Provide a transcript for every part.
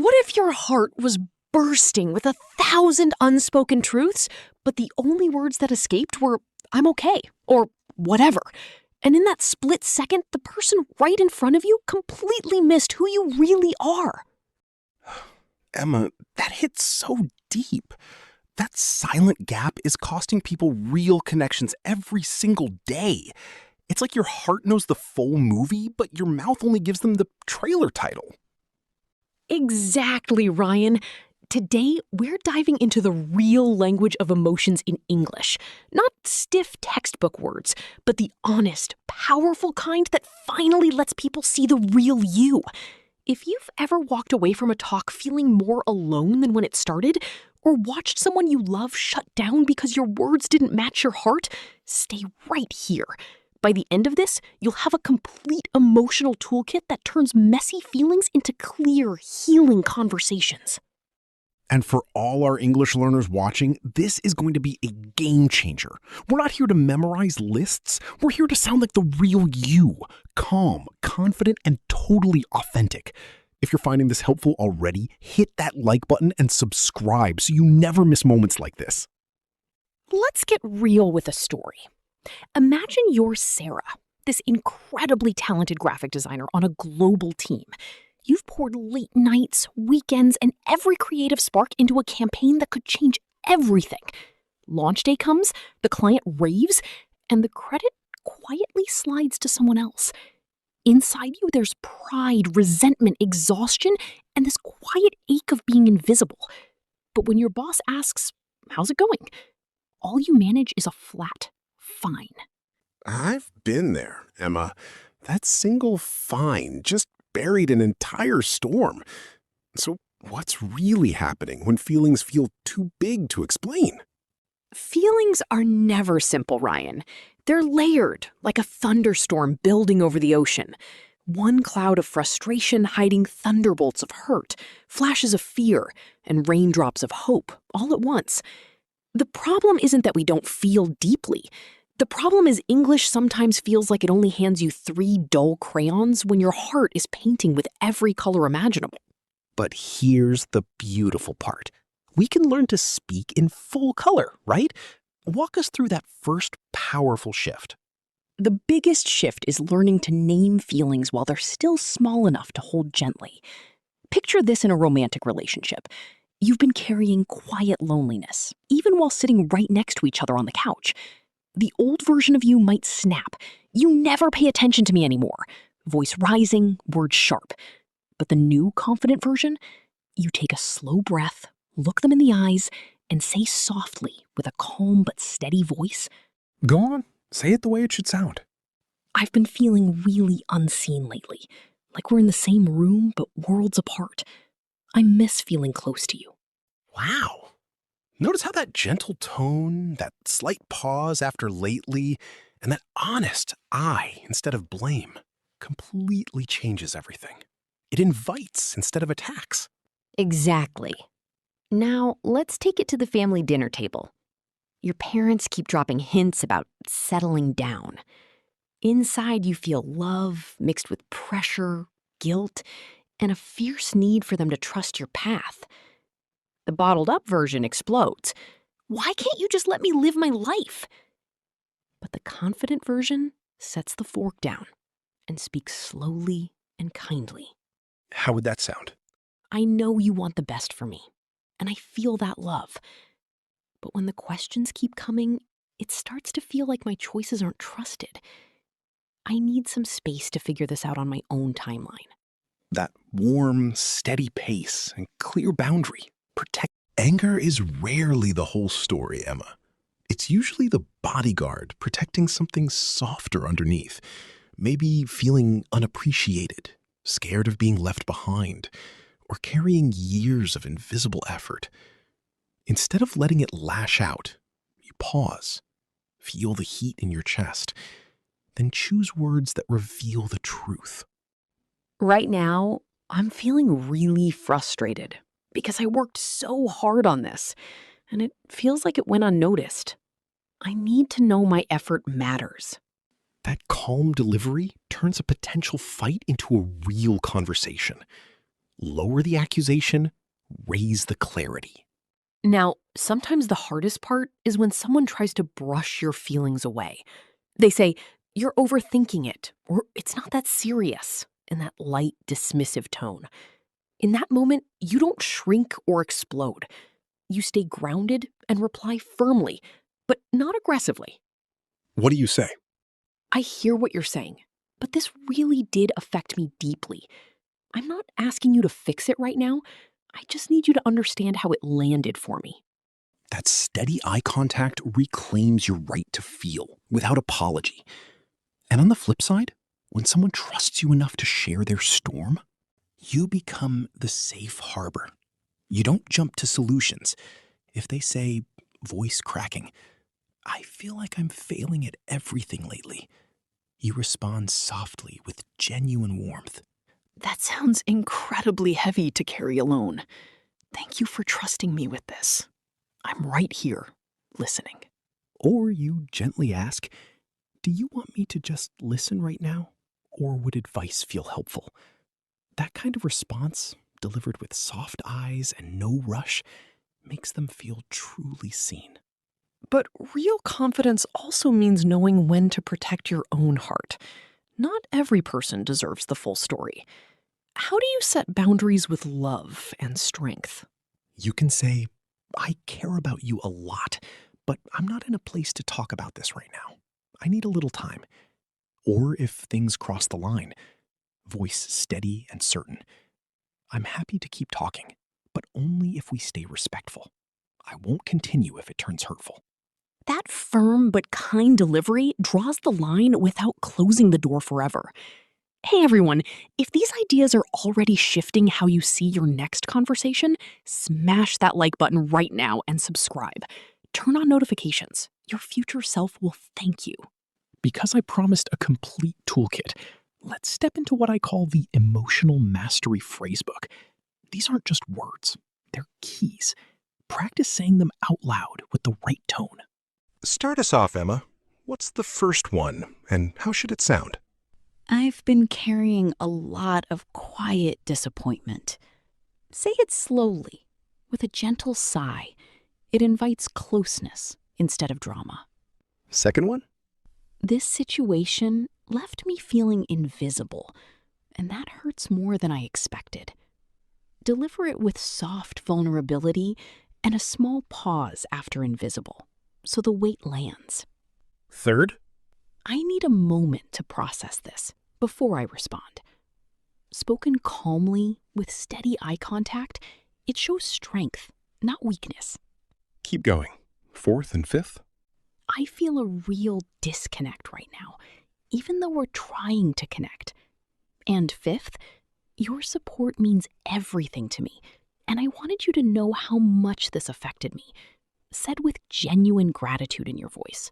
What if your heart was bursting with 1,000 unspoken truths, but the only words that escaped were, "I'm okay," or whatever? And in that split second, the person right in front of you completely missed who you really are. Emma, that hits so deep. That silent gap is costing people real connections every single day. It's like your heart knows the full movie, but your mouth only gives them the trailer title. Exactly, Ryan. Today, we're diving into the real language of emotions in English. Not stiff textbook words, but the honest, powerful kind that finally lets people see the real you. If you've ever walked away from a talk feeling more alone than when it started, or watched someone you love shut down because your words didn't match your heart, stay right here. By the end of this, you'll have a complete emotional toolkit that turns messy feelings into clear, healing conversations. And for all our English learners watching, this is going to be a game changer. We're not here to memorize lists. We're here to sound like the real you, calm, confident, and totally authentic. If you're finding this helpful already, hit that like button and subscribe so you never miss moments like this. Let's get real with a story. Imagine you're Sarah, this incredibly talented graphic designer on a global team. You've poured late nights, weekends, and every creative spark into a campaign that could change everything. Launch day comes, the client raves, and the credit quietly slides to someone else. Inside you, there's pride, resentment, exhaustion, and this quiet ache of being invisible. But when your boss asks, "How's it going?" all you manage is a flat, "Fine." I've been there, Emma. That single fine just buried an entire storm. So what's really happening when feelings feel too big to explain? Feelings are never simple, Ryan. They're layered, like a thunderstorm building over the ocean. One cloud of frustration hiding thunderbolts of hurt, flashes of fear, and raindrops of hope all at once. The problem isn't that we don't feel deeply. The problem is English sometimes feels like it only hands you 3 dull crayons when your heart is painting with every color imaginable. But here's the beautiful part. We can learn to speak in full color, right? Walk us through that first powerful shift. The biggest shift is learning to name feelings while they're still small enough to hold gently. Picture this in a romantic relationship. You've been carrying quiet loneliness, even while sitting right next to each other on the couch. The old version of you might snap. "You never pay attention to me anymore." Voice rising, words sharp. But the new confident version, you take a slow breath, look them in the eyes, and say softly with a calm but steady voice, Go on, say it the way it should sound. "I've been feeling really unseen lately, like we're in the same room but worlds apart. I miss feeling close to you." Wow. Notice how that gentle tone, that slight pause after lately, and that honest I instead of blame completely changes everything. It invites instead of attacks. Exactly. Now, let's take it to the family dinner table. Your parents keep dropping hints about settling down. Inside, you feel love mixed with pressure, guilt, and a fierce need for them to trust your path. The bottled up version explodes. "Why can't you just let me live my life?" But the confident version sets the fork down and speaks slowly and kindly. How would that sound? "I know you want the best for me, and I feel that love. But when the questions keep coming, it starts to feel like my choices aren't trusted. I need some space to figure this out on my own timeline." That warm, steady pace and clear boundary. Protect. Anger is rarely the whole story, Emma. It's usually the bodyguard protecting something softer underneath. Maybe feeling unappreciated, scared of being left behind, or carrying years of invisible effort. Instead of letting it lash out, you pause, feel the heat in your chest, then choose words that reveal the truth. Right now, I'm feeling really frustrated because I worked so hard on this, and it feels like it went unnoticed. I need to know my effort matters. That calm delivery turns a potential fight into a real conversation. Lower the accusation, raise the clarity. Now, sometimes the hardest part is when someone tries to brush your feelings away. They say, "You're overthinking it," or "It's not that serious," in that light, dismissive tone. In that moment, you don't shrink or explode. You stay grounded and reply firmly, but not aggressively. What do you say? "I hear what you're saying, but this really did affect me deeply. I'm not asking you to fix it right now. I just need you to understand how it landed for me." That steady eye contact reclaims your right to feel without apology. And on the flip side, when someone trusts you enough to share their storm, you become the safe harbor. You don't jump to solutions. If they say, voice cracking, "I feel like I'm failing at everything lately," you respond softly with genuine warmth. "That sounds incredibly heavy to carry alone. Thank you for trusting me with this. I'm right here, listening." Or you gently ask, "Do you want me to just listen right now? Or would advice feel helpful?" That kind of response, delivered with soft eyes and no rush, makes them feel truly seen. But real confidence also means knowing when to protect your own heart. Not every person deserves the full story. How do you set boundaries with love and strength? You can say, "I care about you a lot, but I'm not in a place to talk about this right now. I need a little time." Or if things cross the line, voice steady and certain, "I'm happy to keep talking, but only if we stay respectful. I won't continue if it turns hurtful." That firm but kind delivery draws the line without closing the door forever. Hey everyone, if these ideas are already shifting how you see your next conversation, smash that like button right now and subscribe. Turn on notifications. Your future self will thank you. Because I promised a complete toolkit, let's step into what I call the emotional mastery phrasebook. These aren't just words, they're keys. Practice saying them out loud with the right tone. Start us off, Emma. What's the first one, and how should it sound? "I've been carrying a lot of quiet disappointment." Say it slowly, with a gentle sigh. It invites closeness instead of drama. Second one? "This situation left me feeling invisible, and that hurts more than I expected." Deliver it with soft vulnerability and a small pause after invisible, so the weight lands. Third? "I need a moment to process this before I respond." Spoken calmly, with steady eye contact, it shows strength, not weakness. Keep going. Fourth and fifth? "I feel a real disconnect right now, even though we're trying to connect." And fifth, "Your support means everything to me, and I wanted you to know how much this affected me." Said with genuine gratitude in your voice.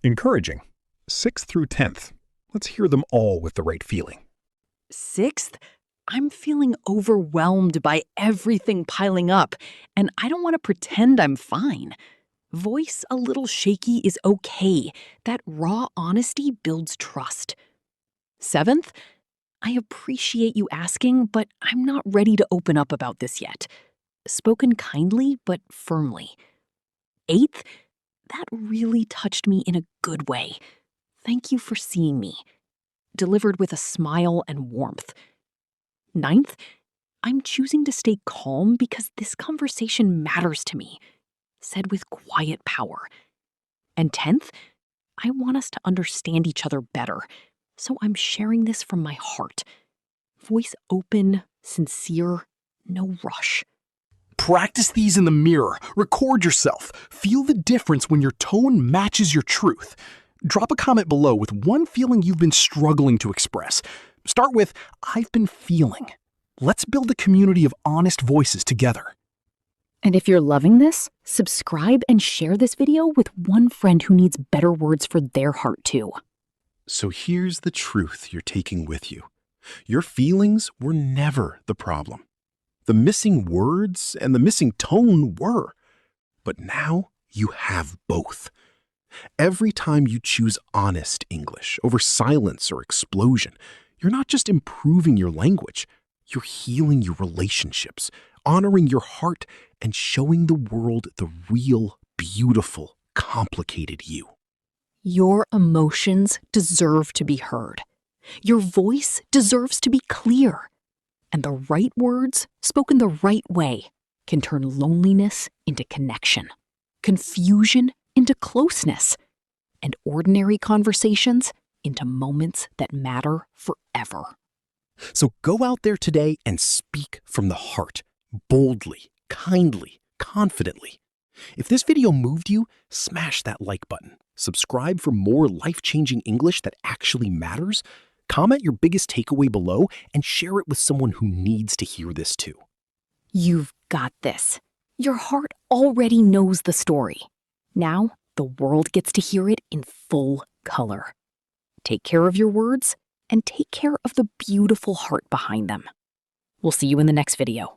Encouraging. 6th through 10th. Let's hear them all with the right feeling. 6th, I'm feeling overwhelmed by everything piling up, and I don't want to pretend I'm fine. Voice a little shaky is okay. That raw honesty builds trust. 7th, I appreciate you asking, but I'm not ready to open up about this yet. Spoken kindly but firmly. 8th, that really touched me in a good way. Thank you for seeing me. Delivered with a smile and warmth. 9th, I'm choosing to stay calm because this conversation matters to me. Said with quiet power. And 10th, I want us to understand each other better, so I'm sharing this from my heart. Voice open, sincere, no rush. Practice these in the mirror. Record yourself. Feel the difference when your tone matches your truth. Drop a comment below with one feeling you've been struggling to express. Start with, "I've been feeling." Let's build a community of honest voices together. And if you're loving this, subscribe and share this video with one friend who needs better words for their heart too. So here's the truth you're taking with you. Your feelings were never the problem. The missing words and the missing tone were. But now you have both. Every time you choose honest English over silence or explosion, you're not just improving your language, You're healing your relationships, honoring your heart, and showing the world the real, beautiful, complicated you. Your emotions deserve to be heard. Your voice deserves to be clear. And the right words, spoken the right way, can turn loneliness into connection, confusion into closeness, and ordinary conversations into moments that matter forever. So go out there today and speak from the heart, boldly, kindly, confidently. If this video moved you, smash that like button. Subscribe for more life-changing English that actually matters. Comment your biggest takeaway below and share it with someone who needs to hear this too. You've got this. Your heart already knows the story. Now, the world gets to hear it in full color. Take care of your words and take care of the beautiful heart behind them. We'll see you in the next video.